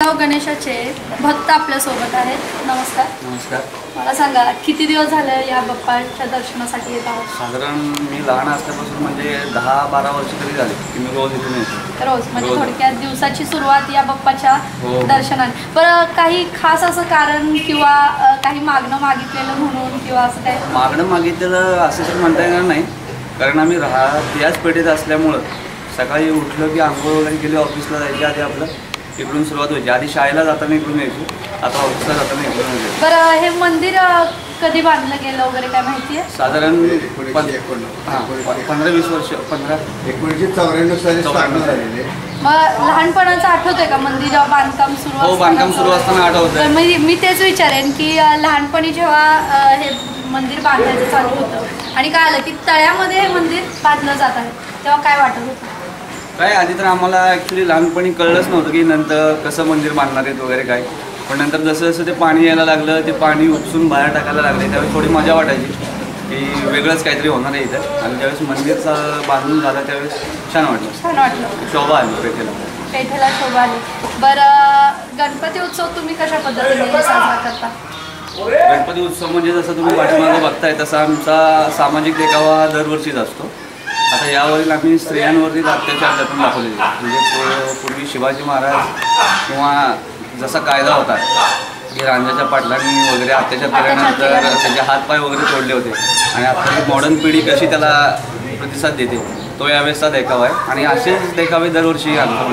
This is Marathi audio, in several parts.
माळेगाव गणेशाचे भक्त आपल्या सोबत आहेत. नमस्कार. नमस्कार. मला सांगा किती दिवस झाले या बाप्पाच्या दर्शनासाठी येत आहोत? साधारण मी लहान असल्यापासून म्हणजे 10-12 वर्ष तरी झाले की मी रोज इथून येतो. रोज म्हणजे थोडक्यात दिवसाची सुरुवात या बाप्पाच्या दर्शनाने. पण काही खास असं कारण किंवा काही मागणं मागितलेलं म्हणून किंवा असं काय? मागणं मागितलेलं असं तर म्हणता येणार नाही, कारण आम्ही याच पेठेत असल्यामुळं सकाळी उठलं की आंघोळ वगैरे केली, ऑफिसला जायच्या आधी आपलं इकडून सुरुवात व्हायची. आधी शाळेला जाताना इकडून यायची, आता ऑफिसला जाताना इकडून यायचं. बरं, हे मंदिर कधी बांधलं गेलं वगैरे काय माहिती आहे? साधारण 15-20 वर्ष. 1994 साली स्थापना झालेली आहे. मग लहानपणाचं आठवतंय का मंदिर बांधकाम सुरू? हो, बांधकाम सुरू असताना आठवतंय. मी तेच विचारेन की लहानपणी जेव्हा हे मंदिर बांधायचं चालू होतं आणि काय आलं की तळ्यामध्ये हे मंदिर बांधलं जात आहे, तेव्हा काय वाटत होतं? काय आधी तर आम्हाला ॲक्च्युली लहानपणी कळलंच नव्हतं की नंतर कसं मंदिर बांधणार आहेत वगैरे काय. पण नंतर जसं जसं ते पाणी यायला लागलं, ते पाणी उपसून बाहेर टाकायला लागले, त्यावेळेस थोडी मजा वाटायची की वेगळंच काहीतरी होणार आहे इथं. आणि ज्यावेळेस मंदिरचं बांधून झालं त्यावेळेस छान वाटलं. शोभा आली पेठेला शोभा आली. बरं, गणपती उत्सव तुम्ही कशा पद्धतीने साजरा करता? गणपती उत्सव म्हणजे जसं तुम्ही पाठीमागं बघताय तसा आमचा सामाजिक देखावा दरवर्षीच असतो. आता यावरील आम्ही स्त्रियांवरती अत्याचार त्यातून दाखवलेले, म्हणजे पूर्वी शिवाजी महाराज किंवा जसा कायदा होता की रांजाच्या पाटलांनी वगैरे अत्याचार केल्यानंतर त्याचे हातपाय वगैरे तोडले होते, आणि आता मॉडर्न पिढी कशी त्याला प्रतिसाद देते तो यावेळेसचा देखावा आहे. आणि असेच देखावे दरवर्षी आणतो.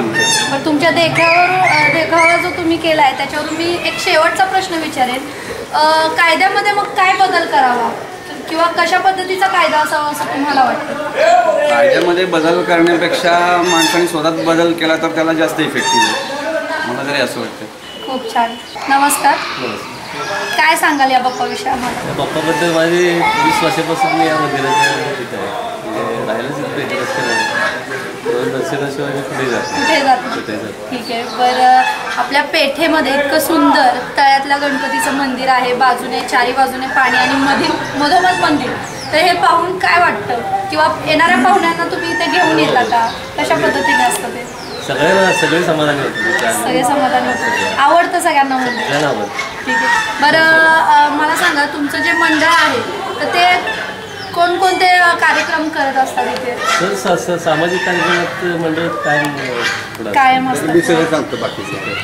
पण तुमच्या देखावा जो तुम्ही केला आहे त्याच्यावरून मी एक शेवटचा प्रश्न विचारेन. कायद्यामध्ये मग काय बदल करावा किंवा कशा पद्धतीचा कायदा असावा असं तुम्हाला वाटतं? कायद्यामध्ये बदल करण्यापेक्षा माणसाने स्वतःच बदल केला तर त्याला जास्त इफेक्टिव्ह आहे, मला तरी असं वाटतं. खूप छान. नमस्कार. काय सांगाल या बाप्पाविषयी आम्हाला? बाप्पाबद्दल माझी 20 वर्षापासून मी या मंदिराच्या इथं आहे, म्हणजे राहायलाच इथे दर्शनाशिवाय कुठे जातो. ठीक आहे. बरं, आपल्या पेठेमध्ये इतकं सुंदर तळ्यातल्या गणपतीचं मंदिर आहे, बाजूने चारी बाजूने पाणी आणि मधोमध मंदिर, तर हे पाहून काय वाटतं किंवा येणाऱ्या पाहुण्यांना तुम्ही इथे घेऊन येता का? कशा पद्धतीने असतं ते? सगळे समाधानी होते. सगळे समाधानी होते. आवडतं सगळ्यांना मंदिर? ठीक आहे. बरं, मला सांगा तुमचं जे मंडळ आहे तर ते कोणकोणते कार्यक्रम करत असतात इथे? सामाजिक कार्यक्रमात मंडळ कायम असतात.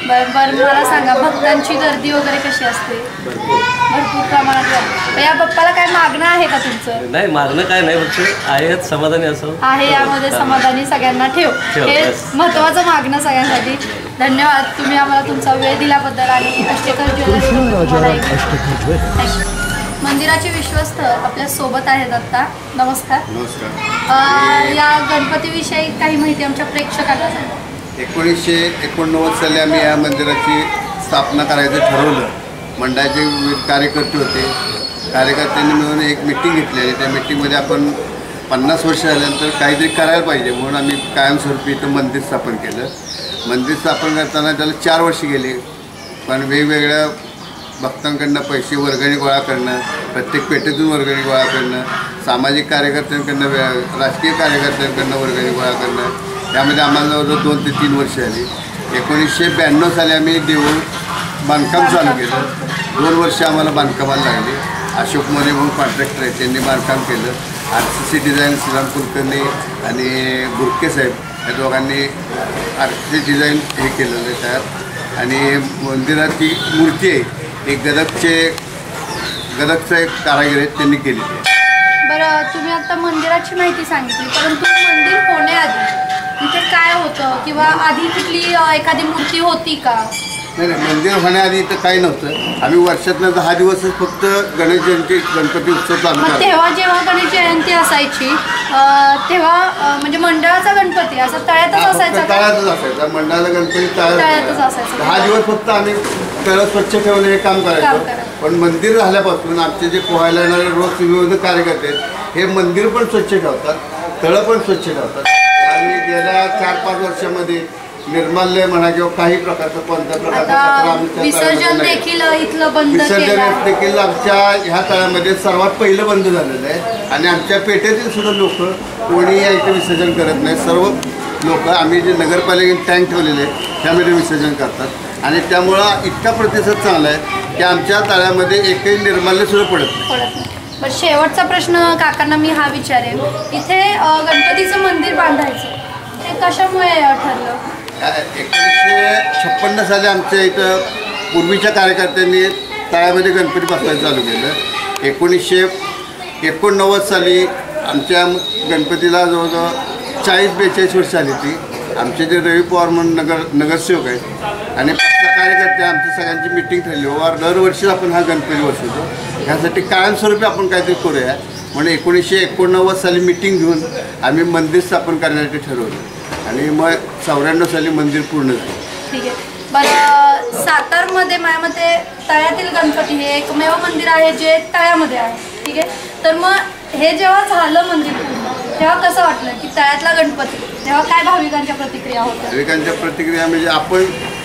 बरं, मला सांगा भक्तांची गर्दी वगैरे कशी असते? भरपूर प्रमाणात. या बाप्पाला काय मागणं आहे का तुमचं? नाही, मागणं काय नाही, फक्त आहे समाधानी असं आहे. यामध्ये समाधानी सगळ्यांना ठेव, हे महत्वाचं मागणं सगळ्यांसाठी. धन्यवाद तुम्ही आम्हाला तुमचा वेळ दिल्याबद्दल आणि अष्टेकर ज्वेलरी मंदिराचे विश्वस्त आपल्या सोबत आहेत आता. नमस्कार. नमस्कार. या गणपतीविषयी काही माहिती आमच्या प्रेक्षकांना सांगा. 1989 साली आम्ही या मंदिराची स्थापना करायचं ठरवलं. मंडळाचे विविध कार्यकर्ते होते, कार्यकर्त्यांनी मिळून एक मीटिंग घेतलेली. त्या मीटिंगमध्ये आपण 50 वर्ष झाल्यानंतर काहीतरी करायला पाहिजे म्हणून आम्ही कायमस्वरूपी इथं मंदिर स्थापन केलं. मंदिर स्थापन करताना त्याला 4 वर्ष गेली, पण वेगवेगळ्या भक्तांकडनं पैसे वर्गणी गोळा करणं, प्रत्येक पेठेतून वर्गणी गोळा करणं, सामाजिक कार्यकर्त्यांकडनं राजकीय कार्यकर्त्यांकडनं वर्गणी गोळा करणं, त्यामध्ये आम्हाला जवळजवळ 2 ते 3 वर्ष आली. 1992 साली आम्ही देऊळ बांधकाम चालू केलं. 2 वर्ष आम्हाला बांधकामाला लागली. अशोक मोरे म्हणून कॉन्ट्रॅक्टर आहेत, त्यांनी बांधकाम केलं. RCC डिझाईन श्रीराम कुलकर्णी आणि बुरके साहेब या दोघांनी RCC डिझाईन हे केलेलं आहे तयार. आणि मंदिराची मूर्ती आहे एक गदगचा एक कारागीर आहेत, त्यांनी केली. बरं, तुम्ही आता मंदिराची माहिती सांगितली, परंतु मंदिर होण्याआधी इथे काय होतं किंवा आधी कुठली एखादी मूर्ती होती का? नाही, मंदिर होण्याआधी इथं काही नव्हतं. आम्ही वर्षातनं 10 दिवसच फक्त गणेश जयंती गणपती उत्सव चालू करतो. तेव्हा जेव्हा गणेश जयंती असायची तेव्हा म्हणजे मंडळाचा गणपती असं तळ्यातच असायचा? तळ्यातच असायचा. मंडळाचा गणपती तळ्यातच असायचा. 10 दिवस फक्त आम्ही तळं स्वच्छ ठेवणे हे काम करायचं. पण मंदिर झाल्यापासून आमचे जे पोहायला येणारे रोज विविध कार्यकर्ते आहेत हे मंदिर पण स्वच्छ ठेवतात, तळं पण स्वच्छ ठेवतात. आणि गेल्या 4-5 वर्षामध्ये निर्माल्य म्हणा किंवा काही प्रकारचं कोणत्या प्रकारचं विसर्जन देखील इथलं बंद विसर्जन देखील आमच्या ह्या तळ्यामध्ये सर्वात पहिलं बंद झालेलं आहे. आणि आमच्या पेठेतील सुद्धा लोक कोणी या इथे विसर्जन करत नाही. सर्व लोक आम्ही जे नगरपालिकेने टँक ठेवलेले त्यामध्ये विसर्जन करतात. आणि त्यामुळं इतका प्रतिसाद चांगला आहे की आमच्या तळ्यामध्ये एकही निर्माल्यसुद्धा पडत नाही. पडत नाही. बरं, शेवटचा प्रश्न काकांना मी हा विचारेन, इथे गणपतीचं मंदिर बांधायचं ते कशामुळे ठरलं? 1956 साली आमच्या इथं पूर्वीच्या कार्यकर्त्यांनी तळ्यामध्ये गणपती बसवायला चालू केलं. 1989 साली आमच्या गणपतीला जवळजवळ 40-42 वर्ष आली ती. आमचे जे रवी पवार म्हणून नगरसेवक आहेत आणि 5 कार्यकर्ते आमच्या सगळ्यांची मिटिंग ठरली, दरवर्षी आपण हा गणपती बसवतो, ह्यासाठी कायमस्वरूपी आपण काहीतरी करूया म्हणून 1989 साली मिटिंग घेऊन आम्ही मंदिर स्थापन करण्यासाठी ठरवलं आणि मग 94 साली मंदिर पूर्ण झालं. ठीक आहे. बरं, सातारमध्ये माझ्या मते तळ्यातील गणपती हे एकमेव मंदिर आहे जे तळ्यामध्ये आहे. ठीक आहे. तर मग हे जेव्हा झालं मंदिर पूर्ण, तेव्हा कसं वाटलं की तळ्यातला गणपती, तेव्हा काय भाविकांच्या प्रतिक्रिया होत्या? भाविकांच्या प्रतिक्रिया म्हणजे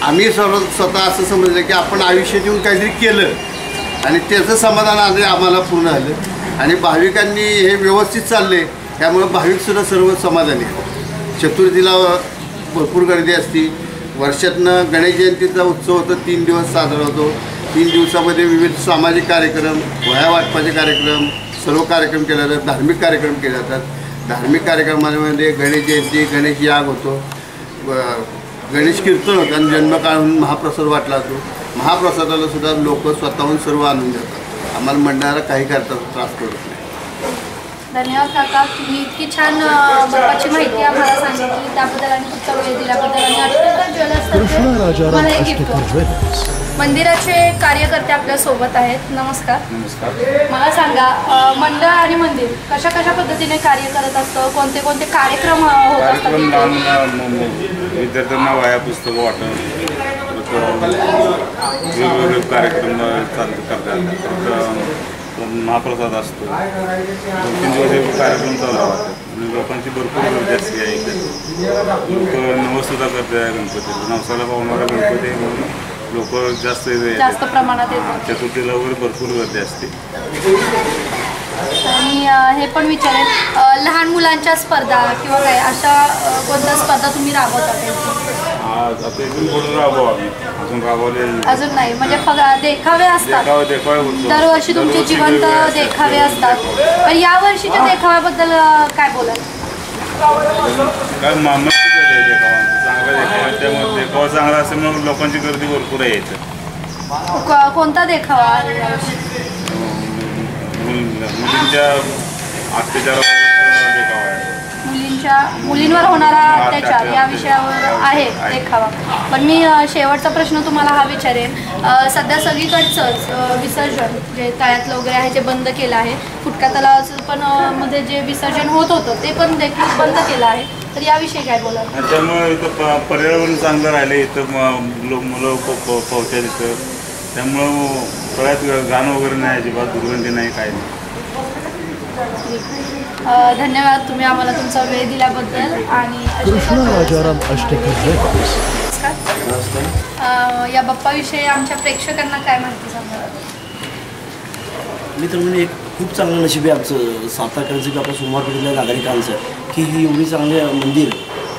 आम्ही स्वतः असं समजलं की आपण आयुष्य देऊन काहीतरी केलं आणि त्याचं समाधान आज आम्हाला पूर्ण झालं आणि भाविकांनी हे व्यवस्थित चालले, त्यामुळे भाविकसुद्धा सर्व समाधानी आहे. चतुर्थीला भरपूर गर्दी असते. वर्षातनं गणेश जयंतीचा उत्सव होतो, 3 दिवस साजरा होतो. 3 दिवसामध्ये विविध सामाजिक कार्यक्रम, वह्या वाटपाचे कार्यक्रम, सर्व कार्यक्रम केले जातात. धार्मिक कार्यक्रम केले जातात. धार्मिक कार्यक्रमामध्ये गणेश जयंती, गणेश याग होतो, गणेश कीर्तन होतं आणि जन्मकाळहून महाप्रसाद वाटला जातो. महाप्रसादाला सुद्धा लोक स्वतःहून सर्व आणून देतात. आम्हाला मंडळाला काही करता त्रास पडत नाही. धन्यवाद काका, तुम्ही इतकी छान बाप्पाची माहिती आम्हाला सांगितली त्याबद्दल आणि तुमचा वेळ दिल्याबद्दल. आणि अष्टकर ज्वेलर्सतर्फे मला एक गिफ्ट. मंदिराचे कार्यकर्ते आपल्या सोबत आहेत. नमस्कार. नमस्कार. मला सांगा, मंडळ आणि मंदिर कशा कशा पद्धतीने कार्य करत असतं, कोणते कोणते कार्यक्रम होत असतात? कार्यक्रम लहान विद्यार्थ्यांना वह्या पुस्तकं वाटणं, वेगवेगळे कार्यक्रम चालू करतात. महाप्रसाद असतो. 2-3 दिवस कार्यक्रम चालू राहतात आणि लोकांची भरपूर गर्दी असते आहे इथे. लोक नवसुद्धा करतात गणपती, नवसाला पावणारा गणपती म्हणून लोक जास्त प्रमाणात येतात. चतुर्थीला वगैरे भरपूर गर्दी असते. आणि हे पण विचारेल, लहान मुलांच्या स्पर्धा किंवा काय अशा कोणत्या स्पर्धा तुम्ही राबवता? आता इथून पुढे राबवा आम्ही, अजून राबवले अजून नाही, म्हणजे देखावे असतात. दरवर्षी तुमचे जिवंत देखावे असतात. पण या वर्षीच्या देखाव्याबद्दल काय बोलाल? काय मस्त देखावा, चांगला देखावा. त्यामुळे देखावा चांगला असेल म्हणून लोकांची गर्दी भरपूर आहे इथं. कोणता देखावा? मुलींच्या अत्याचारावर देखावा आहे. मुलींवर होणारा अत्याचार या विषयावर आहे देखावा. पण मी शेवटचा प्रश्न तुम्हाला हा विचारेन, सध्या सगळीकडचंच विसर्जन जे तळ्यातलं वगैरे आहे ते बंद केलं आहे. फुटका तलावाचं पण मध्ये जे विसर्जन होत होतं ते पण देखील बंद केलं आहे. तर याविषयी काय बोलाल? त्यामुळे इथं पर्यावरण चांगलं राहिलं. इथं मुलं पोहतात इथं, त्यामुळं तळ्यात घाण वगैरे नाही, अजिबात दुर्गंधी नाही, काय नाही. धन्यवाद तुम्ही आम्हाला तुमचा वेळ दिल्याबद्दल. आणि या बाप्पाविषयी आमच्या प्रेक्षकांना काय माहिती सांगा? मी तर म्हणजे खूप चांगलं नशीब आहे आमचं सातारकरांचं की आपल्या सोमवारपेठेतल्या नागरिकांचं की ही एवढी चांगले मंदिर,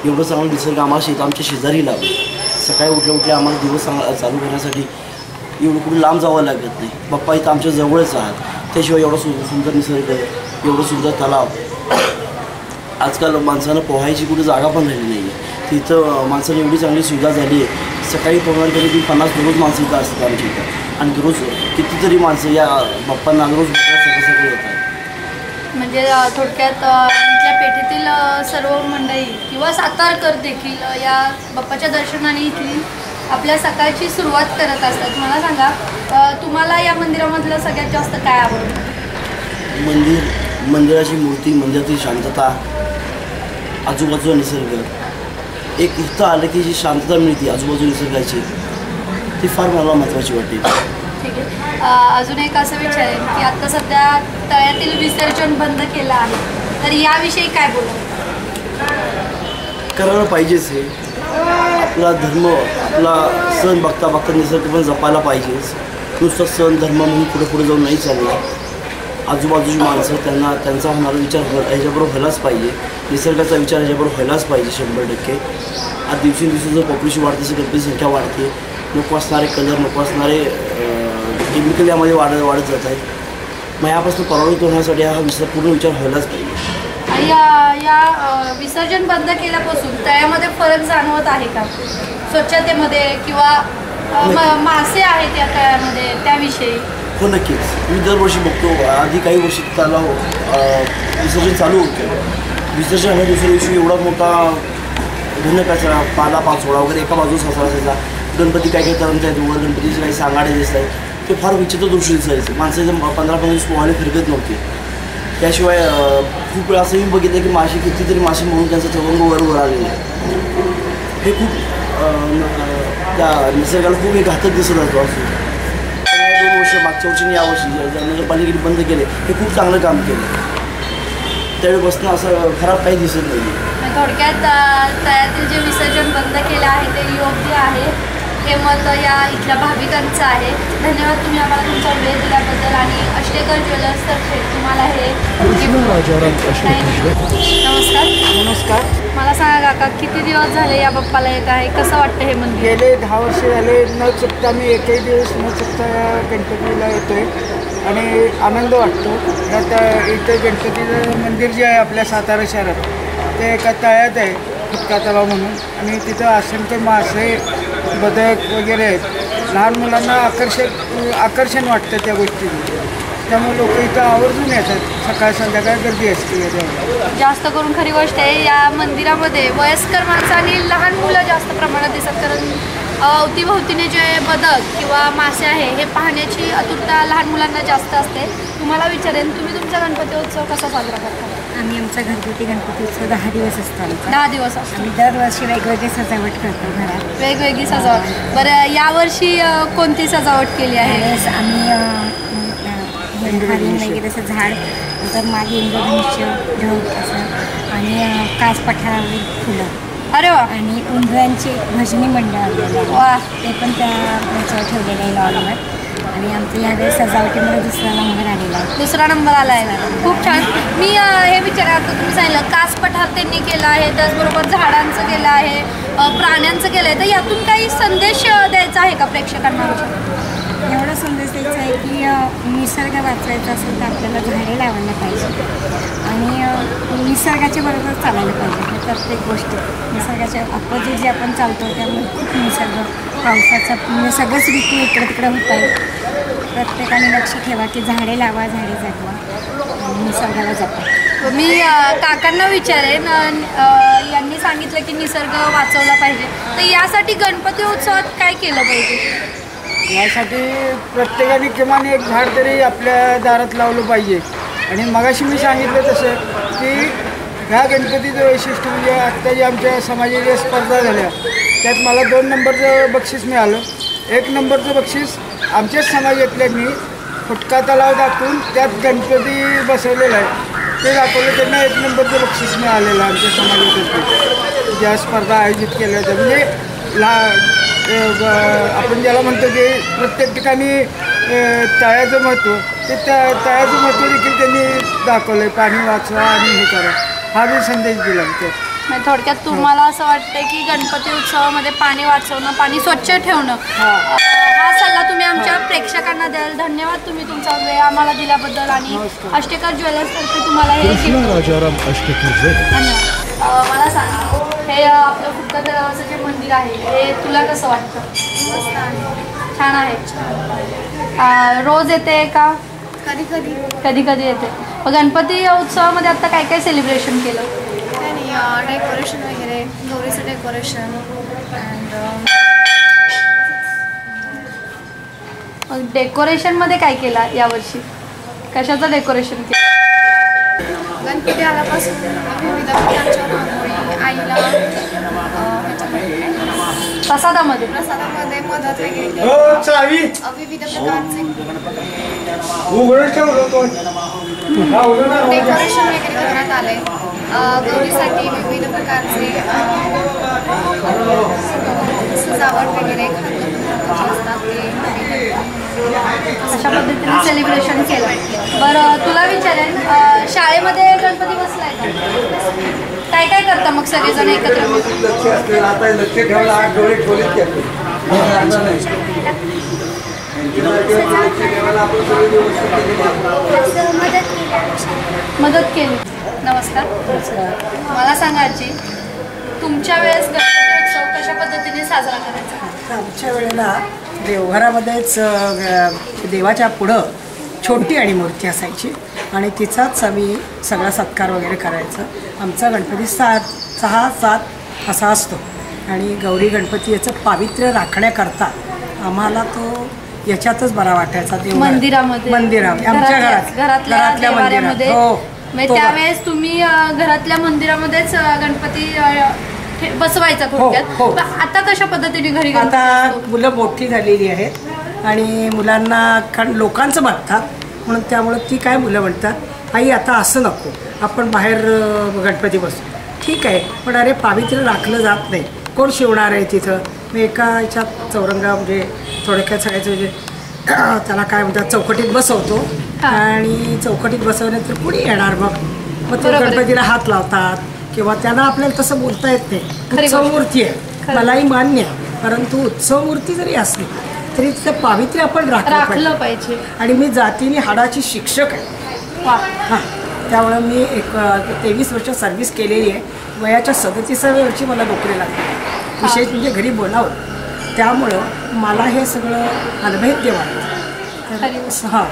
एवढं चांगलं निसर्ग आम्हाला आमच्या शेजारी लावलं. सकाळी उठल्या आम्हाला दिवस चालू करण्यासाठी एवढं कुठे लांब जावं लागत नाही. बाप्पा इथं आमच्या जवळच आहात. त्याशिवाय एवढा सुंदर निसर्ग, एवढं सुंदर तलाव. आजकाल माणसानं पोहायची कुठे जागा पण राहिली नाही आहे. तिथं माणसाने एवढी चांगली सुविधा झाली आहे. सकाळी पोहणार कधी 50 रोज माणसं इथं असतात आमच्या इथं आणि रोज कितीतरी माणसं या बाप्पांना रोज सगळे येतात. म्हणजे थोडक्यात इथल्या पेठेतील सर्व मंडळी किंवा सातारकर देखील या बाप्पाच्या दर्शनाने इथली आपल्या सकाळची सुरुवात करत असतात. मला सांगा, तुम्हाला या मंदिरामधलं सगळ्यात जास्त काय आवडतं? मंदिराची मूर्ती, मंदिरातील शांतता, आजूबाजूचा निसर्ग. एक इथं आलं की जी शांतता मिळते आजूबाजू निसर्गाची, ती फार मला महत्त्वाची वाटते. ठीक आहे. अजून एक असं विचारेन की आता सध्या तळ्यातील विसर्जन बंद केलं आहे, तर याविषयी काय बोलाल? करायला पाहिजेच. हे आपला धर्म, आपला सण बघता बघता निसर्ग पण जपायला पाहिजेच. नुसतं सण धर्म म्हणून पुढे जाऊन नाही चालला. आजूबाजूची माणसं त्यांचा होणारा विचार ह्याच्याबरोबर व्हायलाच पाहिजे. निसर्गाचा विचार ह्याच्याबरोबर व्हायलाच पाहिजे 100%. आज दिवसेंदिवस जर पॉप्युलेशन वाढते, गणपती संख्या वाढते, नको असणारे कलर, नको असणारे केमिकल यामध्ये वाढत जात आहेत. मग यापासून परावृत्त होण्यासाठी हा पूर्ण विचार व्हायलाच पाहिजे. आणि या विसर्जन बंद केल्यापासून त्यामध्ये फरक जाणवत आहे का स्वच्छतेमध्ये किंवा मासे आहेत या तळ्यामध्ये त्याविषयी? हो नक्कीच. मी दरवर्षी बघतो, आधी काही वर्षी तलाव विसर्जन चालू होतं. विसर्जन ह्या दुसऱ्या दिवशी एवढा मोठा भिन्न कचरा, पाचोळा वगैरे एका बाजूस असायचा. गणपती काही तरुण आहेत, वर गणपतीचे काही सांगाडे दिसत आहेत, ते फार विचित्र दृश्य दिसायचे. माणसाचे 15-15 दिवस पोहायला फिरकत नव्हते. त्याशिवाय खूप वेळा असंही बघितलं की मासे कितीतरी मासे म्हणून त्यांचा चवंग वर आलेले आहे. हे खूप त्या निसर्गाला खूप एक घातक दिसत असतो. असं 2 वर्ष मागच्या वर्षी आणि यावर्षी नगरपालिकेने बंद केले, हे खूप चांगलं काम केलं. त्यावेळेपासून असं खराब काही दिसत नाही. थोडक्यात तळ्यातील जे विसर्जन बंद केलं आहे ते योग्य आहे हे मत या इथल्या भाविकांचं आहे. धन्यवाद तुम्ही आम्हाला तुमचा वेळ दिल्याबद्दल आणि अष्टेकर ज्वेलर्स तर्फे तुम्हाला हे नमस्कार. मला सांगा काका, किती दिवस झाले या बाप्पाला येत आहे? कसं वाटतं हे मंदिर? गेले 10 वर्ष झाले न चुकता मी एकही दिवस न चुकता गणपतीला येतोय आणि आनंद वाटतो. इथं गणपतीचं मंदिर जे आहे आपल्या सातारा शहरात ते एका तळ्यात आहे, फुटका तलाव म्हणून, आणि तिथं असंख्य मासे, बदक वगैरे आहेत. लहान मुलांना आकर्षण वाटतं त्या गोष्टीचं. त्यामुळे लोक इथं आवर्जून येतात. सकाळ संध्याकाळ गर्दी असते याच्यावर. जास्त करून खरी गोष्ट आहे या मंदिरामध्ये वयस्कर माणसं आणि लहान मुलं जास्त प्रमाणात दिसतात. कारण अवतीभोवतीने जे बदक किंवा मासे आहे हे पाहण्याची आतुरता लहान मुलांना जास्त असते. तुम्हाला विचारेन, तुम्ही तुमचा गणपती उत्सव कसा साजरा करता? आम्ही आमचा घरगुती गणपती उत्सव 10 दिवस असतो. 10 दिवस असतो. आम्ही दरवर्षी वेगवेगळी सजावट करतो घरात. वेगवेगळी सजावट. बरं, यावर्षी कोणती सजावट केली आहे? आम्ही हरिण वगैरे असं झाड, नंतर मागे इंद्रधनुष्य ढग असं, आणि काच पठारावरील फुलं, अरे वा, आणि उंदरांची भजनी मंडळ आलेलं आहे. वा, ते पण त्या ह्याच्यावर ठेवलेलं आहे लॉनवर. आणि आमचं यावेळेस सजावटीमध्ये 2रा नंबर आलेला आहे. 2रा नंबर आला आहे. खूप छान. मी हे विचारायचं, तुम्ही सांगितलं कास पठार त्यांनी केलं आहे, त्याचबरोबर झाडांचं केलं आहे, प्राण्यांचं केलं आहे, तर यातून काही संदेश द्यायचा आहे का प्रेक्षकांना? एवढा संदेश द्यायचा आहे की निसर्ग वाचवायचा असेल तर आपल्याला झाडे लावायला पाहिजे आणि निसर्गाच्या बरोबर चालायला पाहिजे. प्रत्येक गोष्ट निसर्गाच्या अपोजिट जे आपण चालतो त्यामुळे खूप निसर्ग, पावसाचा सगळंच ऋतू इकडे तिकडे होत आहे. प्रत्येकाने लक्ष ठेवा की झाडे लावा, झाडे जगवा, निसर्गाला जपा. मी काकांना विचारेन, यांनी सांगितलं की निसर्ग वाचवला पाहिजे, तर यासाठी गणपती उत्सवात काय केलं पाहिजे? यासाठी प्रत्येकाने किमान एक झाड तरी आपल्या दारात लावलं पाहिजे. आणि मगाशी मी सांगितलं तसं की ह्या गणपतीचं वैशिष्ट्य म्हणजे आत्ता जे आमच्या समाजाच्या स्पर्धा झाल्या त्यात मला 2 नंबरचं बक्षीस मिळालं. 1 नंबरचं बक्षीस आमच्याच समाजातल्यांनी फुटका तलाव दाखवून त्यात गणपती बसवलेला आहे ते दाखवलं. त्यांना 1 नंबरचं बक्षीस मिळालेलं आमच्या समाजातर्फे ज्या स्पर्धा आयोजित केल्या होत्या. म्हणजे आपण ज्याला म्हणतो की प्रत्येक ठिकाणी तळ्याचं महत्त्व, ते तळ्याचं महत्त्व देखील त्यांनी दाखवलं आहे. पाणी वाचवा आणि हे करा, हा मी संदेश दिला त्यात. थोडक्यात तुम्हाला असं वाटतं की गणपती उत्सवामध्ये पाणी वाचवणं, पाणी स्वच्छ ठेवणं, हा सल्ला तुम्ही आमच्या प्रेक्षकांना द्याल. धन्यवाद तुम्ही तुमचा वेळ आम्हाला दिल्याबद्दल आणि अष्टेकर ज्वेलर्सतर्फे तुम्हाला हे धन्यवाद. मला सांगा, हे आपलं फुटका तलावाचं जे मंदिर आहे हे तुला कसं वाटतं? छान आहे. रोज येते का? कधी कधी येते. गणपती उत्सवामध्ये आता काय काय सेलिब्रेशन केलं? काय नाही, डेकोरेशन वगैरे, गौरीचं डेकोरेशन. डेकोरेशनमध्ये काय केलं यावर्षी? कशाचं डेकोरेशन केलं? गणपती आल्यापासून विविध प्रकारच्या रांगोळी, आईला प्रसादामध्ये मदत वगैरे, विविध प्रकारचे डेकोरेशन वगैरे करण्यात आले. गौरीसाठी विविध प्रकारचे सजावट वगैरे असतात ते अशा पद्धतीने सेलिब्रेशन केलं. बरं, तुला विचारेन, शाळेमध्ये गणपती बसलाय का? काय काय करता मग सगळेजण एकत्र? लोकांची पूजा करायला मदत केली. नमस्कार. मला सांगा आजी, तुमच्या वेळेस गणपती उत्सव कशा पद्धतीने साजरा करायचा? आमच्या वेळेला देवघरामध्येच देवाच्या पुढं छोटी आणि मूर्ती असायची आणि तिचाच आम्ही सगळा सत्कार वगैरे करायचं. आमचा गणपती 6-7 असा असतो आणि गौरी गणपती याचं पावित्र्य राखण्याकरता आम्हाला तो याच्यातच बरा वाटायचा. मंदिरामध्ये आमच्या घरातल्या मंदिरामध्ये. हो, त्यावेळेस तुम्ही घरातल्या मंदिरामध्येच गणपती बसवायचा थोडक्यात. आता कशा पद्धतीने घरी? आता मुलं मोठी झालेली आहेत आणि मुलांना लोकांचं बघतात म्हणून त्यामुळं ती काय मुलं म्हणतात, आई आता असं नको, आपण बाहेर गणपती बसू. ठीक आहे, पण अरे पावित्र्य राखलं जात नाही, कोण शिवणार आहे तिथं? मी एका ह्याच्यात चौरंगा म्हणजे थोडक्यात सांगायचं म्हणजे त्याला काय म्हणतात, चौकटीत बसवतो आणि चौकटीत बसवल्यानंतर कुणी येणार? मग ते गणपतीला हात लावतात किंवा त्यांना आपल्याला तसं बोलता येत नाही. उत्सव मूर्ती आहे, मलाही मान्य आहे, परंतु उत्सव मूर्ती जरी असली तरी तिचं पावित्र्य आपण राखलं पाहिजे. आणि मी जातीने हाडाची शिक्षक आहे. हां, त्यामुळं मी 23 वर्ष सर्व्हिस केलेली आहे. वयाच्या 37व्या वर्षी मला नोकरी लागली, विशेष म्हणजे घरी बोलावं. त्यामुळं मला हे सगळं अनभेद्य वाटतं. हां,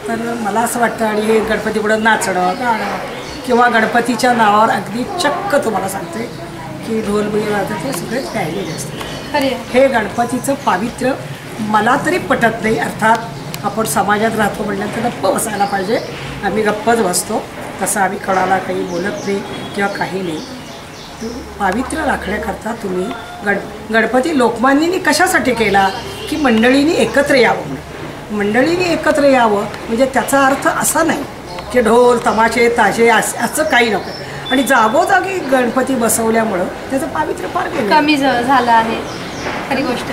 तर मला असं वाटतं. आणि हे गणपतीपुढं नाचणं गाणं किंवा गणपतीच्या नावावर अगदी चक्क तुम्हाला सांगते की ढोलबी वाजतात, हे सगळे राहिलेले असतात. हे गणपतीचं पावित्र्य मला तरी पटत नाही. अर्थात आपण समाजात राहतो म्हटल्यानंतर गप्प बसायला पाहिजे. आम्ही गप्पच बसतो, तसं आम्ही कोणाला काही बोलत नाही किंवा काही नाही. पावित्र्य राखण्याकरता तुम्ही गणपती लोकमान्यांनी कशासाठी केला की मंडळींनी एकत्र यावं. मंडळींनी एकत्र यावं म्हणजे त्याचा अर्थ असा नाही की ढोल तमाशे ताशे असं काही नको. आणि जागोजागी गणपती बसवल्यामुळं त्याचं पावित्र्य फार कमी झालं आहे. खरी गोष्ट.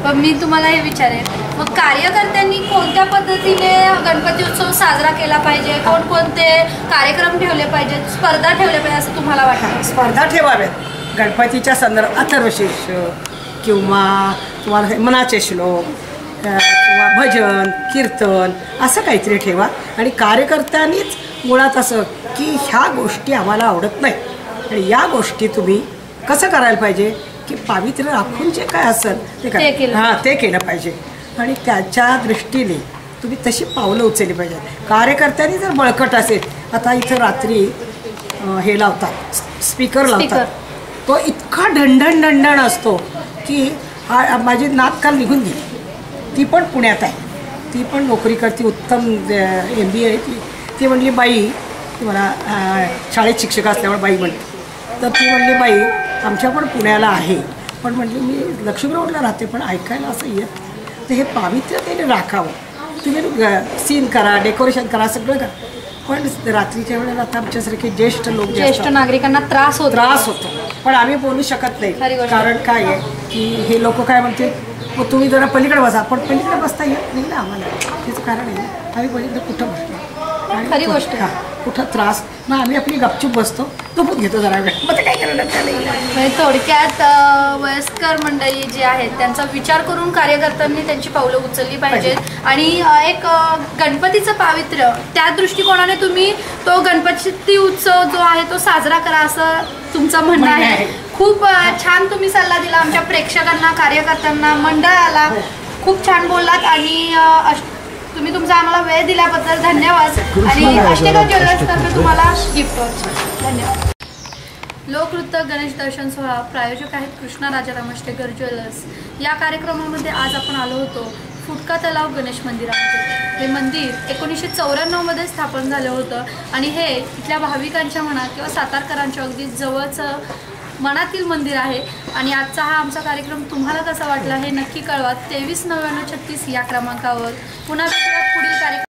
पण मी तुम्हाला हे विचारेन, मग कार्यकर्त्यांनी कोणत्या पद्धतीने गणपती उत्सव साजरा केला पाहिजे? कोणकोणते कार्यक्रम ठेवले पाहिजेत, स्पर्धा ठेवल्या पाहिजे असं तुम्हाला वाटतं? स्पर्धा ठेवाव्यात गणपतीच्या संदर्भात. अथर्वशीर्ष किंवा तुम्हाला मनाचे श्लोक किंवा भजन कीर्तन असं काहीतरी ठेवा. आणि कार्यकर्त्यांनीच मुळात असं की ह्या गोष्टी आम्हाला आवडत नाही आणि या गोष्टी तुम्ही कसं करायला पाहिजे की पावित्र्य राखून जे काय असेल ते केलं पाहिजे. आणि त्याच्या दृष्टीने तुम्ही तशी पावलं उचलली पाहिजे. कार्यकर्त्यांनी जर बळकट असेल, आता इथं रात्री हे लावतात, स्पीकर लावतात, तो इतका ढणढण असतो की माझी नात काल निघून गेली. ती पण पुण्यात आहे, ती पण नोकरी करते, उत्तम MBA आहे ती म्हणली बाई, ती मला शाळेत शिक्षक असल्यामुळे बाई म्हणते, तर ती म्हणली बाई आमच्या पण पुण्याला आहे, पण म्हणली मी लक्ष्मी रोडला राहते, पण ऐकायला असं येत. तर हे पावित्र्य त्याने राखावं. तुम्ही सीन करा, डेकोरेशन करा, सगळं करा, पण रात्रीच्या वेळेला आता आमच्यासारखे ज्येष्ठ नागरिकांना त्रास होतो. पण आम्ही बोलू शकत नाही. कारण काय आहे की हे लोक काय म्हणते, मग तुम्ही जरा पलीकडे बसा. पण पलीकडे बसता येत नाही ना आम्हाला. त्याचं कारण आहे आम्ही पलीकडे कुठं बसतो. खरी गोष्ट. कुठं त्रास मग आम्ही आपली गपचूप बसतो, झोपून घेतो जरा वेळ. मग ते काय करणार त्याला. थोडक्यात वयस्कर मंडळी जी आहेत त्यांचा विचार करून कार्यकर्त्यांनी त्यांची पावलं उचलली पाहिजेत. आणि एक गणपतीचं पावित्र्य त्या दृष्टिकोनाने तुम्ही तो गणपती उत्सव जो आहे तो साजरा करा असं तुमचं म्हणणं आहे. खूप छान तुम्ही सल्ला दिला आमच्या प्रेक्षकांना, कार्यकर्त्यांना, मंडळाला. खूप छान बोललात आणि तुम्ही तुमचा आम्हाला वेळ दिल्याबद्दल धन्यवाद. आणि अष्टकर ज्वेलर्सतर्फे तुम्हाला गिफ्ट. धन्यवाद. लोकनृत्य गणेश दर्शन सोहळा प्रायोजक आहेत कृष्णा राजाराम अष्टकर ज्वेलर्स. या कार्यक्रमामध्ये आज आपण आलो होतो फुटका तलाव गणेश मंदिरामध्ये. हे मंदिर 1994 स्थापन झालं होतं आणि हे इथल्या भाविकांच्या म्हणा किंवा सातारकरांच्या अगदी जवळचं मनातील मंदिर आहे. आणि आजचा हा आमचा कार्यक्रम तुम्हाला कसा वाटला हे नक्की कळवा. 23 99 36 या क्रमांकावर. पुन्हा पुढील कार्यक्रम